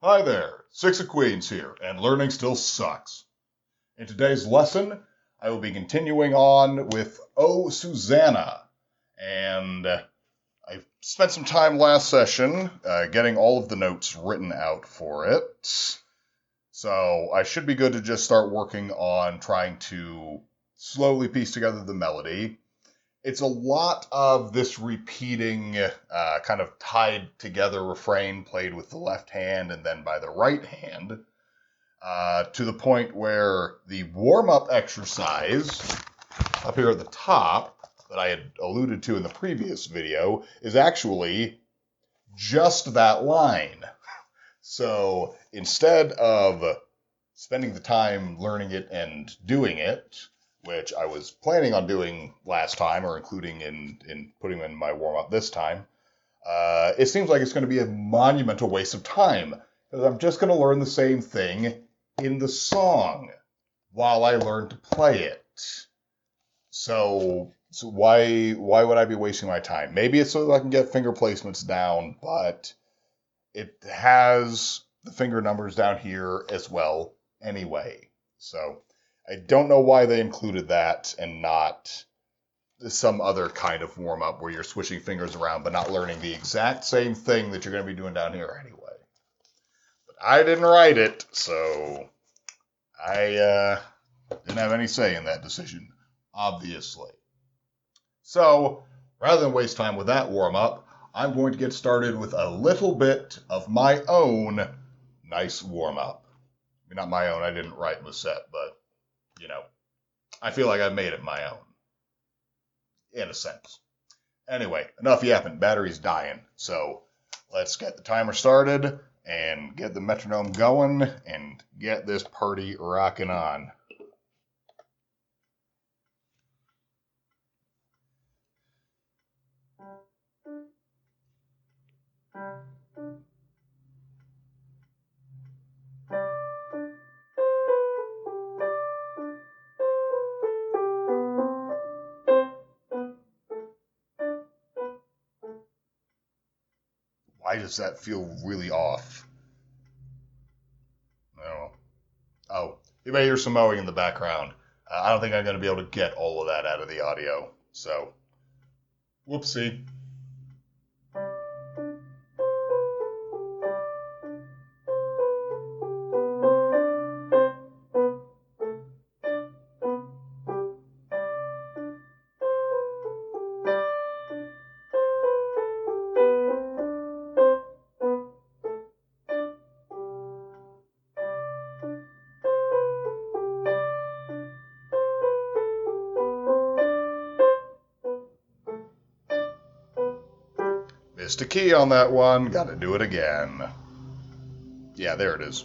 Hi there, SixofQueens here, and learning still sucks. In today's lesson, I will be continuing on with Oh Suzanna, and I spent some time last session getting all of the notes written out for it, so I should be good to just start working on trying to slowly piece together the melody. It's a lot of this repeating, kind of tied together refrain played with the left hand and then by the right hand, to the point where the warm-up exercise up here at the top that I had alluded to in the previous video is actually just that line. So instead of spending the time learning it and doing it, which I was planning on doing last time, or including in putting in my warm-up this time, it seems like it's going to be a monumental waste of time, because I'm just going to learn the same thing in the song while I learn to play it. So why would I be wasting my time? Maybe it's so that I can get finger placements down, but it has the finger numbers down here as well anyway. So I don't know why they included that and not some other kind of warm-up where you're switching fingers around but not learning the exact same thing that you're going to be doing down here anyway. But I didn't write it, so I didn't have any say in that decision, obviously. So rather than waste time with that warm-up, I'm going to get started with a little bit of my own nice warm-up. I mean, not my own, I didn't write Lisette, but you know, I feel like I've made it my own, in a sense. Anyway, enough yapping. Battery's dying. So let's get the timer started and get the metronome going and get this party rocking on. Why does that feel really off? Oh, you may hear some mowing in the background. I don't think I'm going to be able to get all of that out of the audio. So, whoopsie. Missed a key on that one. Gotta do it again. Yeah, there it is.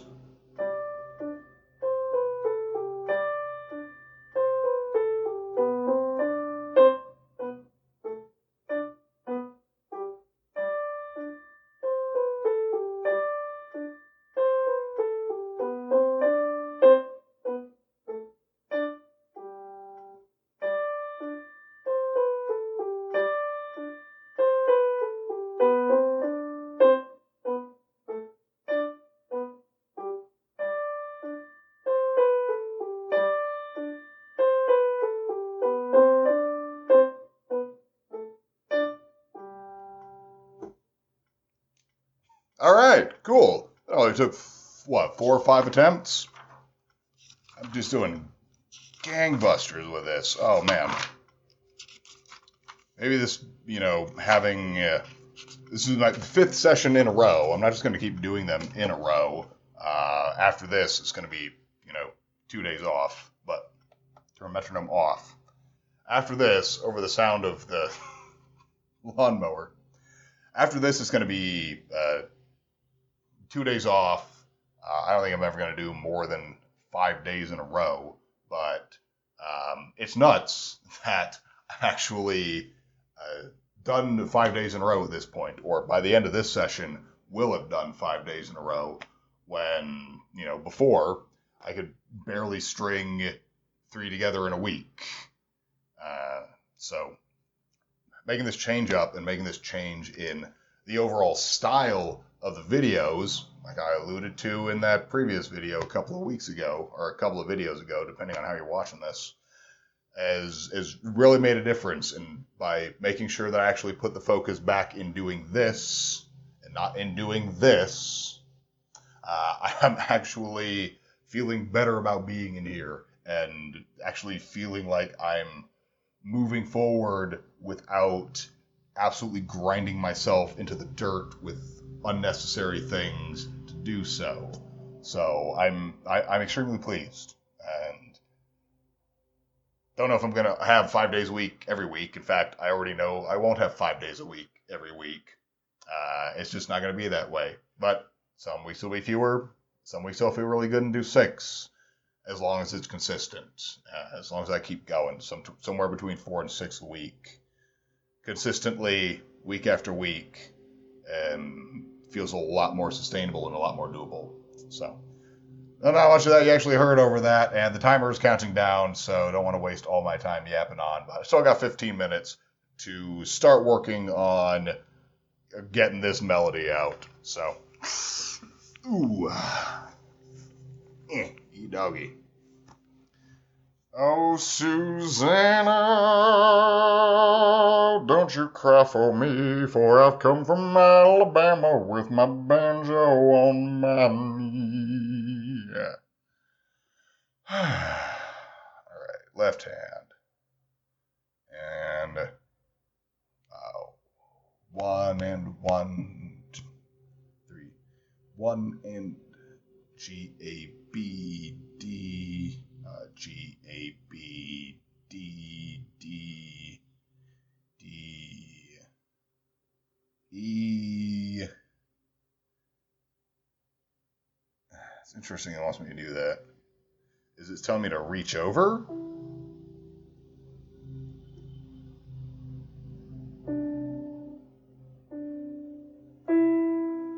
All right, cool. It only took, what, 4 or 5 attempts? I'm just doing gangbusters with this. Oh, man. Maybe this, having... this is my 5th session in a row. I'm not just going to keep doing them in a row. After this, it's going to be, 2 days off. But turn metronome off. After this, over the sound of the lawnmower, after this, it's going to be 2 days off. I don't think I'm ever going to do more than 5 days in a row, but it's nuts that I actually done 5 days in a row at this point, or by the end of this session, will have done 5 days in a row, when, before, I could barely string 3 together in a week. So making this change up and making this change in the overall style of the videos like I alluded to in that previous video a couple of weeks ago, or a couple of videos ago, depending on how you're watching this, has really made a difference by making sure that I actually put the focus back in doing this and not in doing this. I'm actually feeling better about being in here and actually feeling like I'm moving forward without absolutely grinding myself into the dirt with unnecessary things to do so. So I'm extremely pleased, and don't know if I'm gonna have 5 days a week every week. In fact, I already know I won't have 5 days a week every week. It's just not gonna be that way. But some weeks will be fewer. Some weeks I'll feel really good and do 6, as long as it's consistent. As long as I keep going, somewhere between 4 and 6 a week, consistently, week after week, feels a lot more sustainable and a lot more doable. So, not much of that you actually heard over that, and the timer is counting down, so I don't want to waste all my time yapping on. But I still got 15 minutes to start working on getting this melody out. So, ooh, doggy. Oh, Suzanna, don't you cry for me, for I've come from Alabama with my banjo on my knee. All right, left hand. And 1 and 1, 2, 3. 1 and G, A, B, D. G, A, B, D, D, D, E. It's interesting it wants me to do that. Is it telling me to reach over?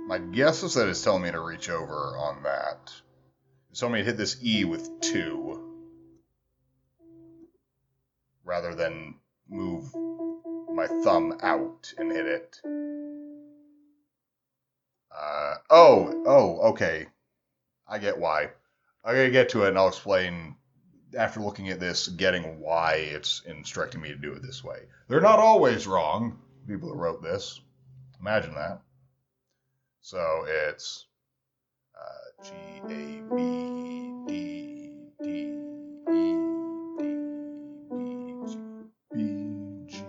My guess is that it's telling me to reach over on that. It's telling me to hit this E with 2. Rather than move my thumb out and hit it. Okay. I get why. I'm going to get to it and I'll explain, after looking at this, getting why it's instructing me to do it this way. They're not always wrong, people who wrote this. Imagine that. So it's G, A, B, D, D, E, D, B, G, B, G.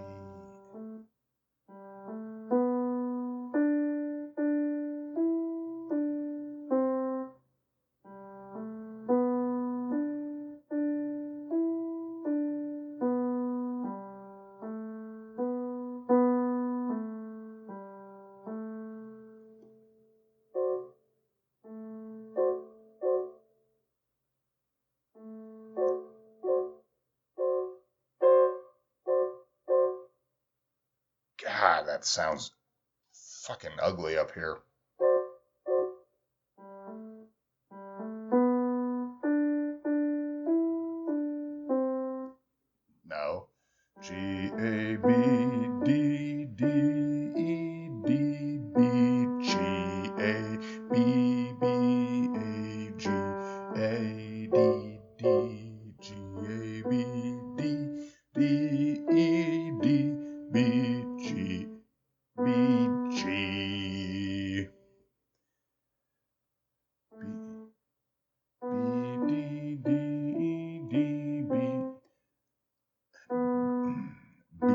God, that sounds fucking ugly up here. No. G, A, B, D, D, E, D, B, G, A, B, B, A, G, A, D, D, G, A, B, D, D, E, D, B, G, B, G. B, D, D, E, D, B, B.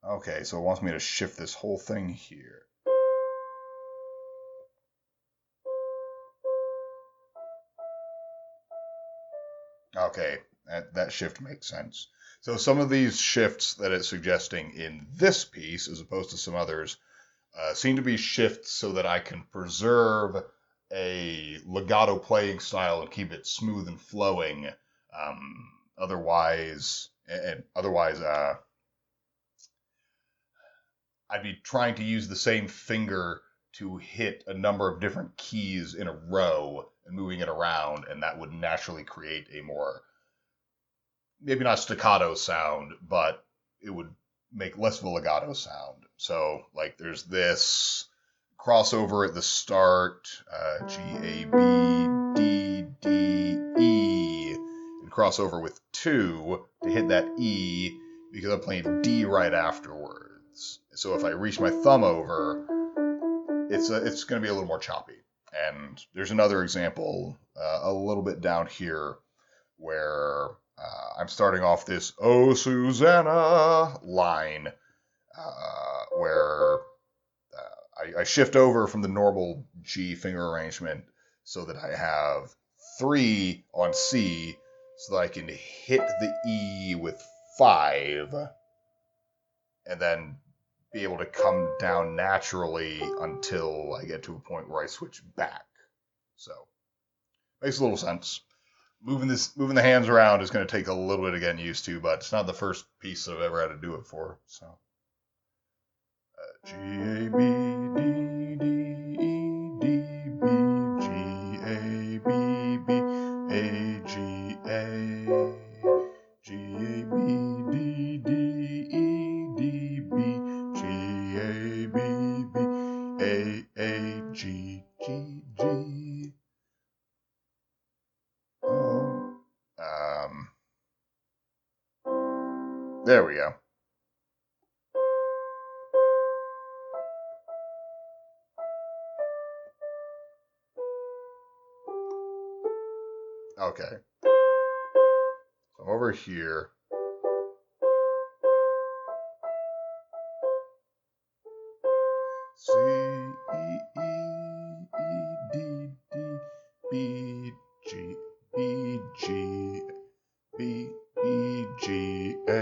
Okay, so it wants me to shift this whole thing here. Okay, that shift makes sense. So some of these shifts that it's suggesting in this piece, as opposed to some others, seem to be shifts so that I can preserve a legato playing style and keep it smooth and flowing. Otherwise, I'd be trying to use the same finger to hit a number of different keys in a row and moving it around, and that would naturally create a more, maybe not staccato sound, but it would make less of a legato sound. So, like, there's this crossover at the start, G, A, B, D, D, E, and crossover with 2 to hit that E because I'm playing D right afterwards. So if I reach my thumb over, it's going to be a little more choppy. And there's another example a little bit down here where I'm starting off this "Oh Suzanna" line where I shift over from the normal G finger arrangement so that I have 3 on C so that I can hit the E with 5 and then be able to come down naturally until I get to a point where I switch back. So, makes a little sense. Moving the hands around is going to take a little bit of getting used to, but it's not the first piece I've ever had to do it for. So, G, A, B, D, D, E, D, B, G, A, B, B, A, G, A, G, A, B, D, D, E, D, B, G, A, B, B, A, G, G, G. Oh. There we go. Okay. So over here. C, E, E, E, D, D, B, G, B, G, B, B, G, A.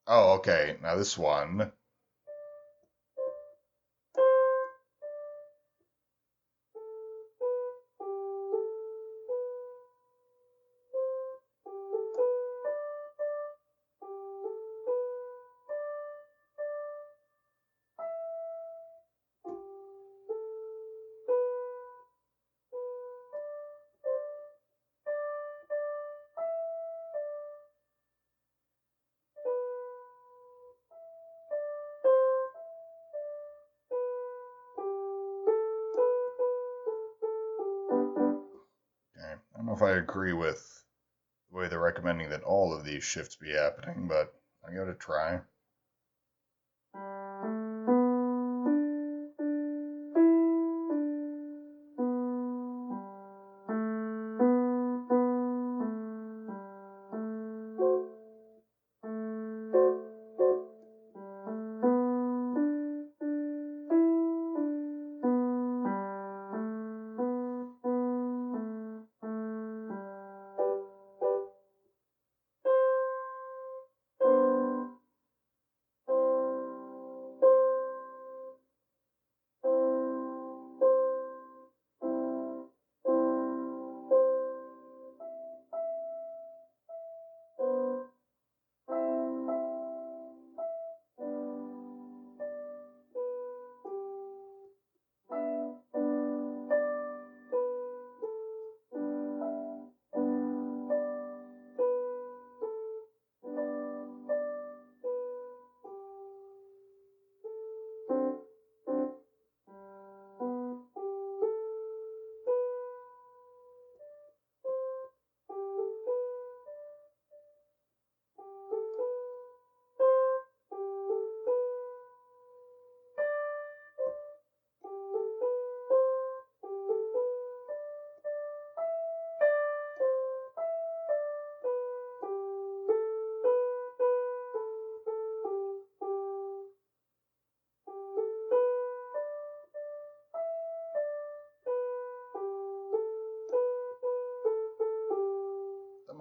Oh, okay. Now this one. Okay. I don't know if I agree with the way they're recommending that all of these shifts be happening, but I gotta try.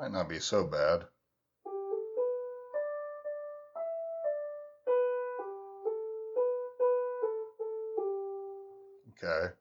Might not be so bad. Okay.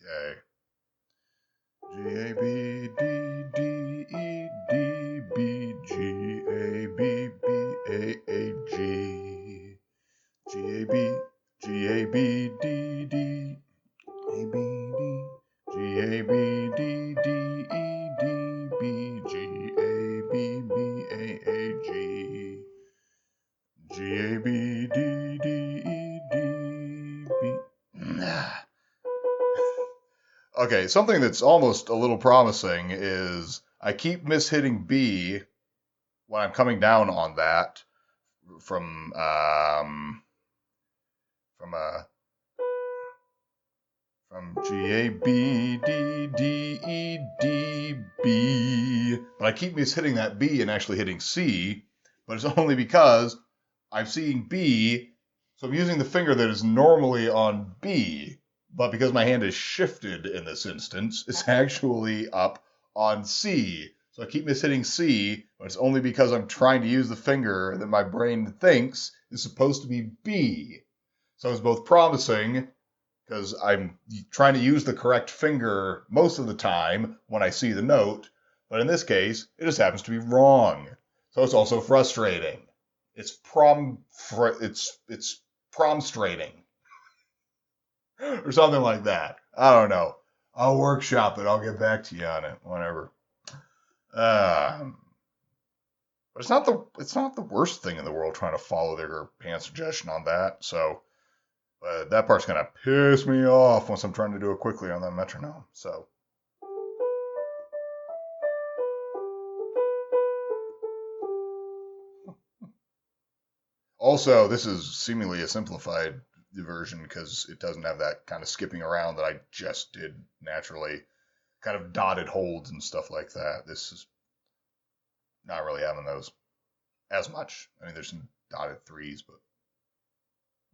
Okay. G A B D D E D B G A B B A A G G A B G A B D D A B D G A B D D E D B G A B B A A G G A B D D E D B. Okay, something that's almost a little promising is I keep mishitting B when I'm coming down on that from from uh from G A B D D E D B, but I keep mishitting that B and actually hitting C, but it's only because I'm seeing B, so I'm using the finger that is normally on B, but because my hand is shifted in this instance, it's actually up on C. So I keep mishitting C, but it's only because I'm trying to use the finger that my brain thinks is supposed to be B. So it's both promising because I'm trying to use the correct finger most of the time when I see the note, but in this case, it just happens to be wrong. So it's also frustrating. It's it's promstrating or something like that. I don't know. I'll workshop it. I'll get back to you on it. Whatever. But it's not the worst thing in the world trying to follow their hand suggestion on that. So that part's gonna piss me off once I'm trying to do it quickly on that metronome. So. Also, this is seemingly a simplified version because it doesn't have that kind of skipping around that I just did naturally, kind of dotted holds and stuff like that. This is not really having those as much. I mean, there's some dotted threes, but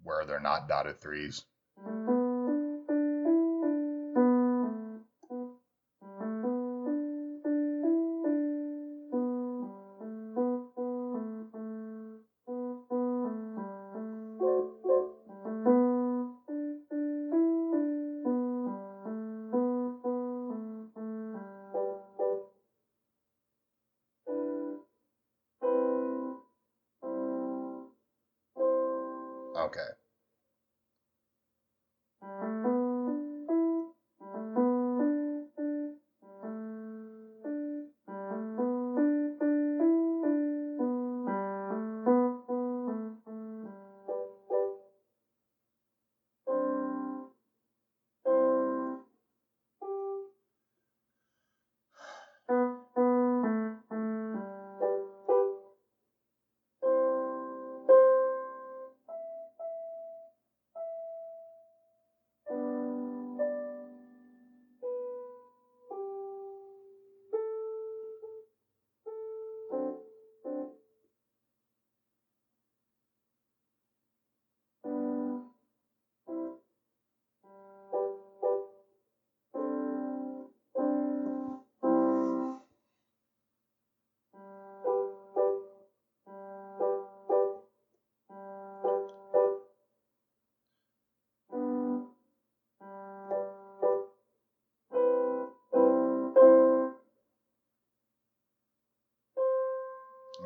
where they're not dotted threes. Okay.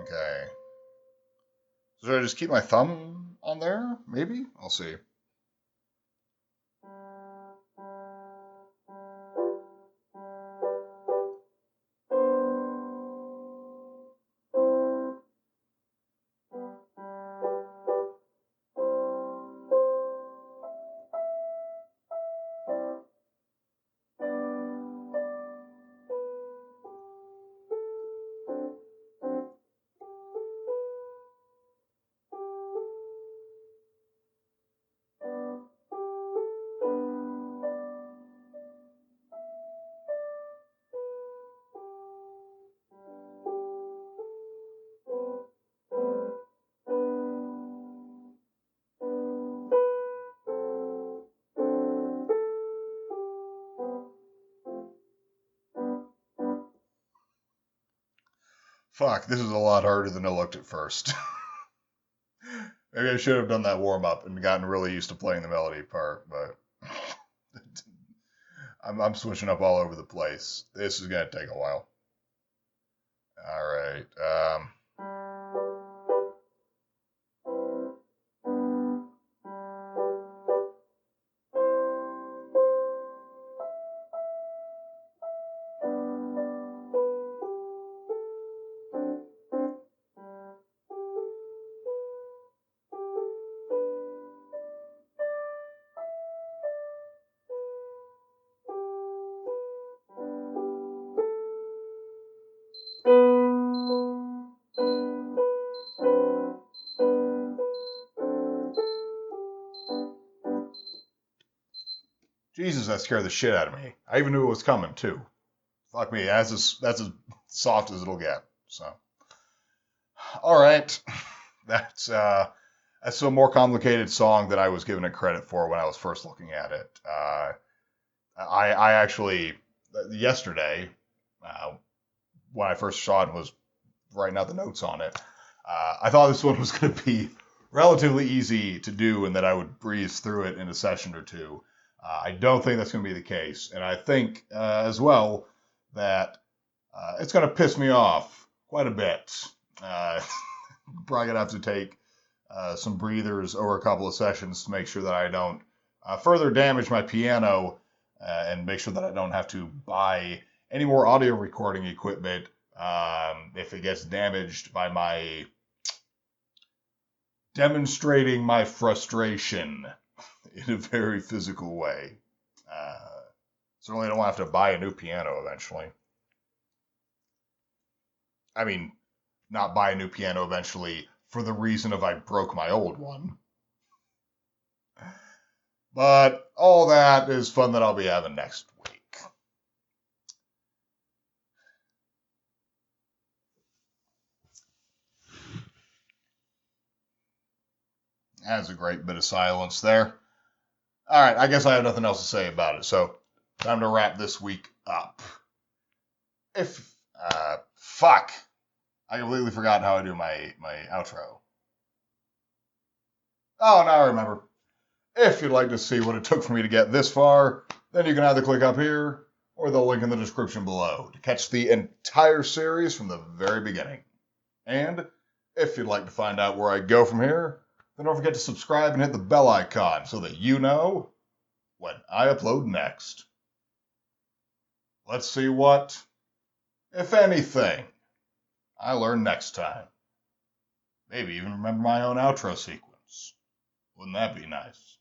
Okay. So should I just keep my thumb on there? Maybe? I'll see. Fuck, this is a lot harder than it looked at first. Maybe I should have done that warm up and gotten really used to playing the melody part, but I'm switching up all over the place. This is gonna take a while. All right. Jesus, that scared the shit out of me. I even knew it was coming too. Fuck me, that's as soft as it'll get. So, all right, that's a more complicated song than I was giving it credit for when I was first looking at it. I actually yesterday when I first saw it and was writing out the notes on it, I thought this one was going to be relatively easy to do and that I would breeze through it in a session or two. I don't think that's going to be the case, and I think as well that it's going to piss me off quite a bit. Probably going to have to take some breathers over a couple of sessions to make sure that I don't further damage my piano and make sure that I don't have to buy any more audio recording equipment if it gets damaged by my demonstrating my frustration in a very physical way. Certainly don't have to buy a new piano eventually. I mean, not buy a new piano eventually for the reason of I broke my old one. But all that is fun that I'll be having next week. That's a great bit of silence there. All right, I guess I have nothing else to say about it, so time to wrap this week up. Fuck, I completely forgot how I do my outro. Oh, now I remember. If you'd like to see what it took for me to get this far, then you can either click up here or the link in the description below to catch the entire series from the very beginning. And if you'd like to find out where I go from here, then don't forget to subscribe and hit the bell icon so that you know when I upload next. Let's see what, if anything, I learn next time. Maybe even remember my own outro sequence. Wouldn't that be nice?